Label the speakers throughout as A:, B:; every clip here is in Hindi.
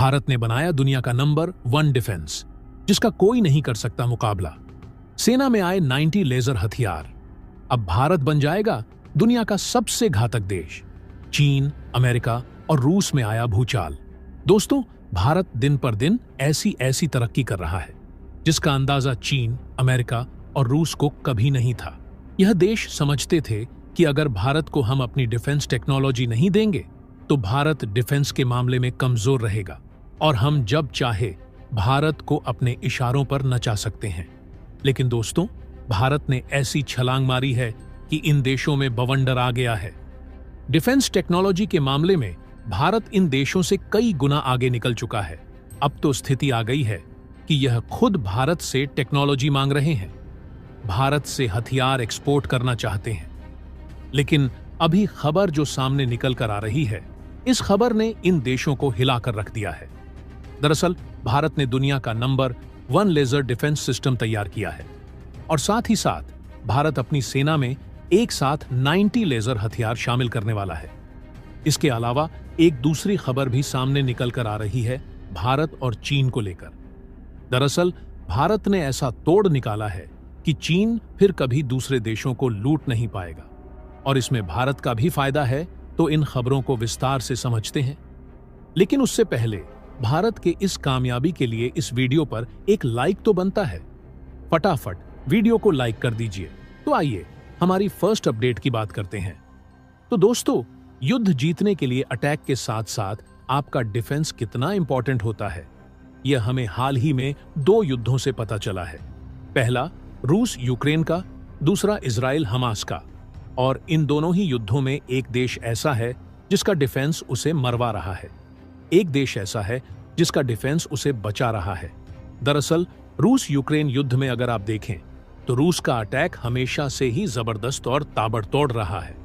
A: भारत ने बनाया दुनिया का नंबर 1 डिफेंस, जिसका कोई नहीं कर सकता मुकाबला। सेना में आए 90 लेजर हथियार। अब भारत बन जाएगा दुनिया का सबसे घातक देश। चीन, अमेरिका और रूस में आया भूचाल। दोस्तों, भारत दिन पर दिन ऐसी तरक्की कर रहा है जिसका अंदाजा चीन, अमेरिका और रूस को कभी नहीं था। यह देश समझते थे कि अगर भारत को हम अपनी डिफेंस टेक्नोलॉजी नहीं देंगे तो भारत डिफेंस के मामले में कमजोर रहेगा और हम जब चाहे भारत को अपने इशारों पर नचा सकते हैं। लेकिन दोस्तों, भारत ने ऐसी छलांग मारी है कि इन देशों में बवंडर आ गया है। डिफेंस टेक्नोलॉजी के मामले में भारत इन देशों से कई गुना आगे निकल चुका है। अब तो स्थिति आ गई है कि यह खुद भारत से टेक्नोलॉजी मांग रहे हैं, भारत से हथियार एक्सपोर्ट करना चाहते हैं। लेकिन अभी खबर जो सामने निकल कर आ रही है, इस खबर ने इन देशों को हिलाकर रख दिया है। दरअसल भारत ने दुनिया का नंबर 1 लेजर डिफेंस सिस्टम तैयार किया है और साथ ही साथ भारत अपनी सेना में एक साथ 90 लेजर हथियार शामिल करने वाला है। इसके अलावा एक दूसरी खबर भी सामने निकल कर आ रही है भारत और चीन को लेकर। दरअसल भारत ने ऐसा तोड़ निकाला है कि चीन फिर कभी दूसरे देशों को लूट नहीं पाएगा और इसमें भारत का भी फायदा है। तो इन खबरों को विस्तार से समझते हैं। लेकिन उससे पहले भारत के इस कामयाबी के लिए इस वीडियो पर एक लाइक तो बनता है। फटाफट वीडियो को लाइक कर दीजिए। तो आइए हमारी फर्स्ट अपडेट की बात करते हैं। तो दोस्तों, युद्ध जीतने के लिए अटैक के साथ साथ आपका डिफेंस कितना इंपॉर्टेंट होता है, यह हमें हाल ही में 2 युद्धों से पता चला है। पहला रूस यूक्रेन का, दूसरा इजराइल हमास का। और इन दोनों ही युद्धों में एक देश ऐसा है जिसका डिफेंस उसे मरवा रहा है, एक देश ऐसा है जिसका डिफेंस उसे बचा रहा है। दरअसल रूस यूक्रेन युद्ध में अगर आप देखें तो रूस का अटैक हमेशा से ही जबरदस्त और ताबड़तोड़ रहा है,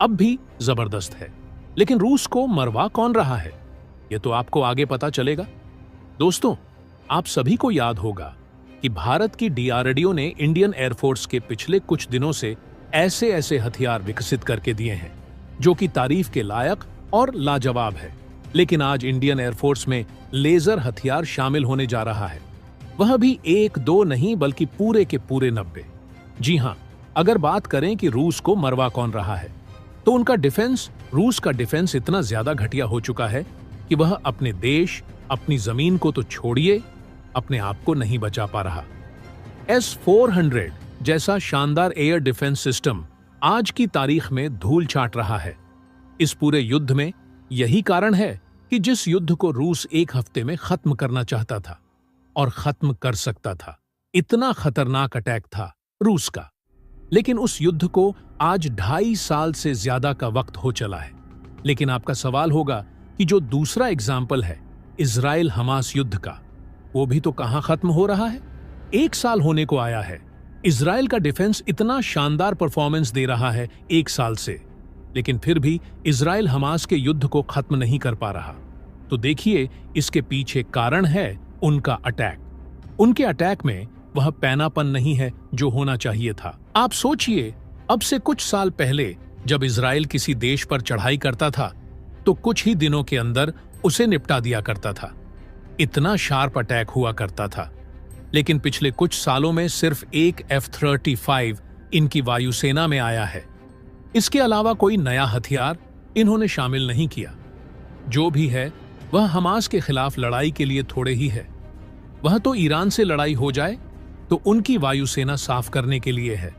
A: अब भी जबरदस्त है। लेकिन रूस को मरवा कौन रहा है, यह तो आपको आगे पता चलेगा। दोस्तों, आप सभी को याद होगा कि भारत की डीआरडीओ ने इंडियन एयरफोर्स के पिछले कुछ दिनों से ऐसे हथियार विकसित करके दिए हैं जो कि तारीफ के लायक और लाजवाब है। लेकिन आज इंडियन एयरफोर्स में लेजर हथियार शामिल होने जा रहा है, वह भी 1-2 नहीं बल्कि पूरे के पूरे 90। जी हां, अगर बात करें कि रूस को मरवा कौन रहा है तो उनका डिफेंस, रूस का डिफेंस इतना ज्यादा घटिया हो चुका है कि वह अपने देश, अपनी जमीन को तो छोड़िए, अपने आप को नहीं बचा पा रहा। S-400 जैसा शानदार एयर डिफेंस सिस्टम आज की तारीख में धूल चाट रहा है। इस पूरे युद्ध में यही कारण है कि जिस युद्ध को रूस एक हफ्ते में खत्म करना चाहता था और खत्म कर सकता था, इतना खतरनाक अटैक था रूस का। लेकिन उस युद्ध को आज 2.5 साल से ज्यादा का वक्त हो चला है। लेकिन आपका सवाल होगा कि जो दूसरा एग्जाम्पल है इजराइल हमास युद्ध का, वो भी तो कहां खत्म हो रहा है। 1 साल होने को आया है। इजराइल का डिफेंस इतना शानदार परफॉर्मेंस दे रहा है 1 साल से, लेकिन फिर भी इजराइल हमास के युद्ध को खत्म नहीं कर पा रहा। तो देखिए, इसके पीछे कारण है उनका अटैक। उनके अटैक में वह पैनापन नहीं है जो होना चाहिए था। आप सोचिए, अब से कुछ साल पहले जब इजराइल किसी देश पर चढ़ाई करता था तो कुछ ही दिनों के अंदर उसे निपटा दिया करता था, इतना शार्प अटैक हुआ करता था। लेकिन पिछले कुछ सालों में सिर्फ एक F-35 इनकी वायुसेना में आया है। इसके अलावा कोई नया हथियार इन्होंने शामिल नहीं किया। जो भी है वह हमास के खिलाफ लड़ाई के लिए थोड़े ही है। वह तो ईरान से लड़ाई हो जाए तो उनकी वायुसेना साफ करने के लिए है।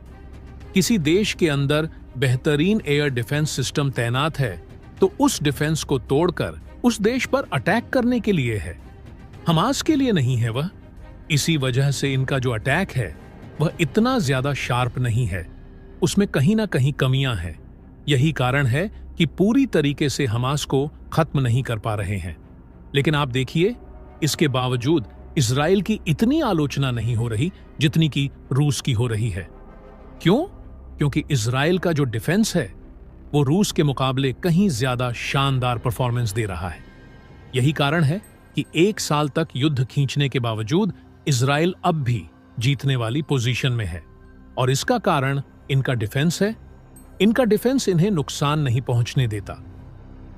A: किसी देश के अंदर बेहतरीन एयर डिफेंस सिस्टम तैनात है तो उस डिफेंस को तोड़कर उस देश पर अटैक करने के लिए है, हमास के लिए नहीं है वह। इसी वजह से इनका जो अटैक है वह इतना ज्यादा शार्प नहीं है, उसमें कहीं ना कहीं कमियां हैं। यही कारण है कि पूरी तरीके से हमास को खत्म नहीं कर पा रहे हैं। लेकिन आप देखिए, इसके बावजूद इजराइल की इतनी आलोचना नहीं हो रही जितनी कि रूस की हो रही है। क्यों? क्योंकि इजराइल का जो डिफेंस है वो रूस के मुकाबले कहीं ज्यादा शानदार परफॉर्मेंस दे रहा है। यही कारण है कि 1 साल तक युद्ध खींचने के बावजूद इजराइल अब भी जीतने वाली पोजीशन में है। और इसका कारण इनका डिफेंस है। इनका डिफेंस इन्हें नुकसान नहीं पहुंचने देता।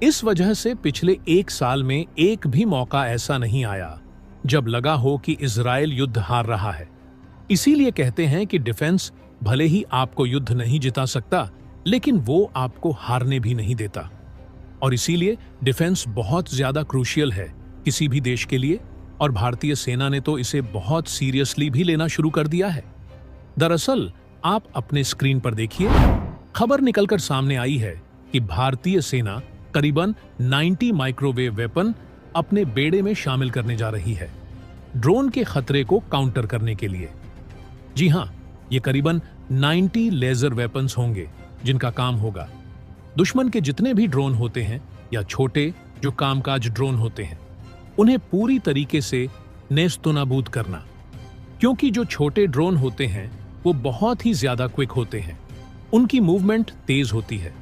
A: इस वजह से पिछले 1 साल में एक भी मौका ऐसा नहीं आया जब लगा हो कि इजराइल युद्ध हार रहा है। इसीलिए कहते हैं कि डिफेंस भले ही आपको युद्ध नहीं जिता सकता, लेकिन वो आपको हारने भी नहीं देता। और इसीलिए डिफेंस बहुत ज्यादा क्रूशियल है किसी भी देश के लिए, और भारतीय सेना ने तो इसे बहुत सीरियसली भी लेना शुरू कर दिया है। दरअसल आप अपने स्क्रीन पर देखिए, खबर निकलकर सामने आई है कि भारतीय सेना करीबन 90 माइक्रोवेव वेपन अपने बेड़े में शामिल करने जा रही है, ड्रोन के खतरे को काउंटर करने के लिए। जी हां, ये करीबन 90 लेजर वेपन्स होंगे जिनका काम होगा दुश्मन के जितने भी ड्रोन होते हैं या छोटे जो कामकाज ड्रोन होते हैं, उन्हें पूरी तरीके से नेस्तनाबूद करना। क्योंकि जो छोटे ड्रोन होते हैं वो बहुत ही ज्यादा क्विक होते हैं, उनकी मूवमेंट तेज होती है।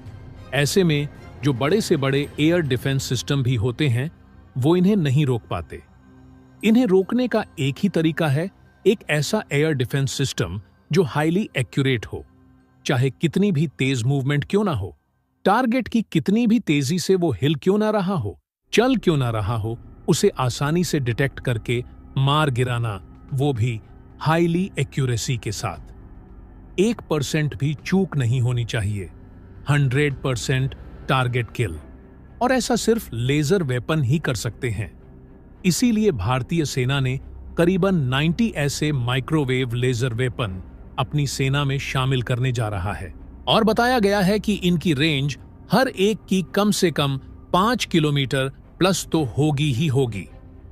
A: ऐसे में जो बड़े से बड़े एयर डिफेंस सिस्टम भी होते हैं वो इन्हें नहीं रोक पाते। इन्हें रोकने का एक ही तरीका है, एक ऐसा एयर डिफेंस सिस्टम जो हाईली एक्यूरेट हो। चाहे कितनी भी तेज मूवमेंट क्यों ना हो, टारगेट की कितनी भी तेजी से वो हिल क्यों ना रहा हो, चल क्यों ना रहा हो, उसे आसानी से डिटेक्ट करके मार गिराना, वो भी हाईली एक्यूरेसी के साथ। 1% भी चूक नहीं होनी चाहिए, 100% टारगेट किल। और ऐसा सिर्फ लेजर वेपन ही कर सकते हैं। इसीलिए भारतीय सेना ने करीबन 90 ऐसे माइक्रोवेव लेजर वेपन अपनी सेना में शामिल करने जा रहा है। और बताया गया है कि इनकी रेंज हर एक की कम से कम 5 किलोमीटर प्लस तो होगी ही होगी।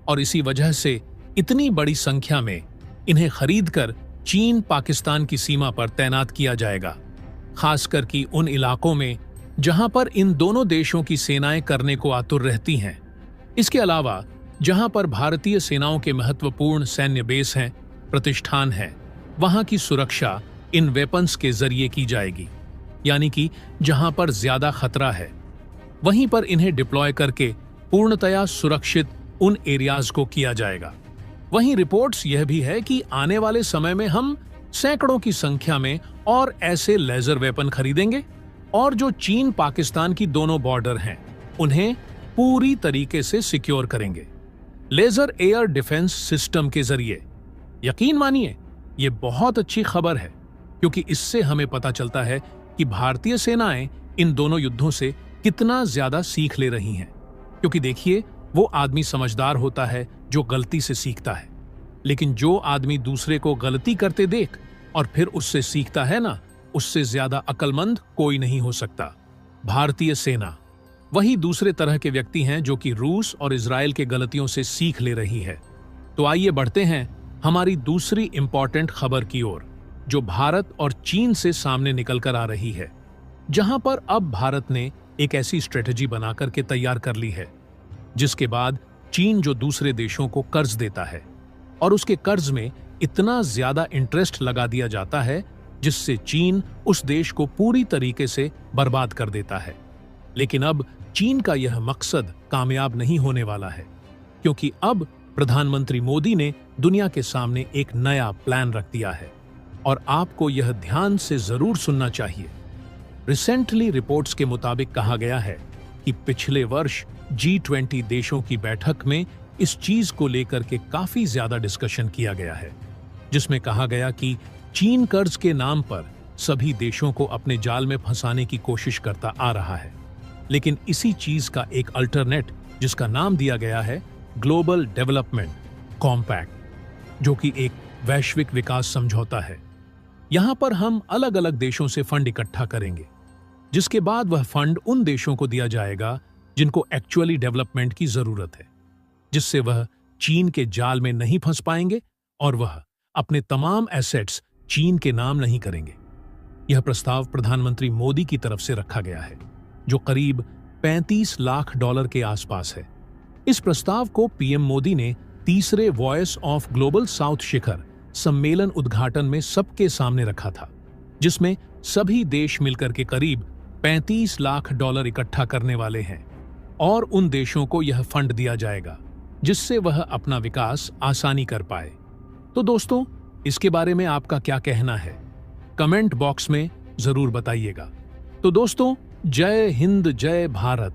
A: और इसी वजह से इतनी बड़ी संख्या में इन्हें खरीदकर चीन पाकिस्तान की सीमा पर तैनात किया जाएगा, खासकर कि उन इलाकों में जहां पर इन दोनों देशों की सेनाएं करने को आतुर रहती हैं। इसके अलावा जहां पर भारतीय सेनाओं के महत्वपूर्ण सैन्य बेस हैं, प्रतिष्ठान हैं, वहां की सुरक्षा इन वेपन्स के जरिए की जाएगी। यानी कि जहां पर ज्यादा खतरा है वहीं पर इन्हें डिप्लॉय करके पूर्णतया सुरक्षित उन एरियाज को किया जाएगा। वहीं रिपोर्ट्स यह भी है कि आने वाले समय में हम सैकड़ों की संख्या में और ऐसे लेजर वेपन खरीदेंगे, और जो चीन पाकिस्तान की दोनों बॉर्डर हैं उन्हें पूरी तरीके से सिक्योर करेंगे लेजर एयर डिफेंस सिस्टम के जरिए। यकीन मानिए ये बहुत अच्छी खबर है, क्योंकि इससे हमें पता चलता है कि भारतीय सेनाएं इन दोनों युद्धों से कितना ज्यादा सीख ले रही हैं। क्योंकि देखिए, वो आदमी समझदार होता है जो गलती से सीखता है, लेकिन जो आदमी दूसरे को गलती करते देख और फिर उससे सीखता है ना, उससे ज्यादा अक्लमंद कोई नहीं हो सकता। भारतीय सेना वही दूसरे तरह के व्यक्ति हैं जो कि रूस और इजराइल के गलतियों से सीख ले रही है। तो आइए बढ़ते हैं हमारी दूसरी इंपॉर्टेंट खबर की ओर, जो भारत और चीन से सामने निकल कर आ रही है, जहां पर अब भारत ने एक ऐसी स्ट्रेटजी बनाकर के तैयार कर ली है जिसके बाद चीन जो दूसरे देशों को कर्ज देता है और उसके कर्ज में इतना ज्यादा इंटरेस्ट लगा दिया जाता है जिससे चीन उस देश को पूरी तरीके से बर्बाद कर देता है। लेकिन अब चीन का यह मकसद कामयाब नहीं होने वाला है, क्योंकि अब प्रधानमंत्री मोदी ने दुनिया के सामने एक नया प्लान रख दिया है और आपको यह ध्यान से जरूर सुनना चाहिए। रिसेंटली रिपोर्ट्स के मुताबिक कहा गया है कि पिछले वर्ष G20 देशों की बैठक में इस चीज को लेकर के काफी ज्यादा डिस्कशन किया गया है, जिसमें कहा गया कि चीन कर्ज के नाम पर सभी देशों को अपने जाल में फंसाने की कोशिश करता आ रहा है। लेकिन इसी चीज का एक अल्टरनेट, जिसका नाम दिया गया है ग्लोबल डेवलपमेंट कॉम्पैक्ट, जो कि एक वैश्विक विकास समझौता है। यहां पर हम अलग अलग देशों से फंड इकट्ठा करेंगे, जिसके बाद वह फंड उन देशों को दिया जाएगा जिनको एक्चुअली डेवलपमेंट की जरूरत है, जिससे वह चीन के जाल में नहीं फंस पाएंगे और वह अपने तमाम एसेट्स चीन के नाम नहीं करेंगे। यह प्रस्ताव प्रधानमंत्री मोदी की तरफ से रखा गया है, जो करीब $35 लाख के आसपास है। इस प्रस्ताव को पीएम मोदी ने तीसरे वॉइस ऑफ ग्लोबल साउथ शिखर सम्मेलन उद्घाटन में सबके सामने रखा था, जिसमें सभी देश मिलकर के करीब $35 लाख इकट्ठा करने वाले हैं और उन देशों को यह फंड दिया जाएगा जिससे वह अपना विकास आसानी कर पाए। तो दोस्तों, इसके बारे में आपका क्या कहना है? कमेंट बॉक्स में जरूर बताइएगा। तो दोस्तों, जय हिंद, जय भारत।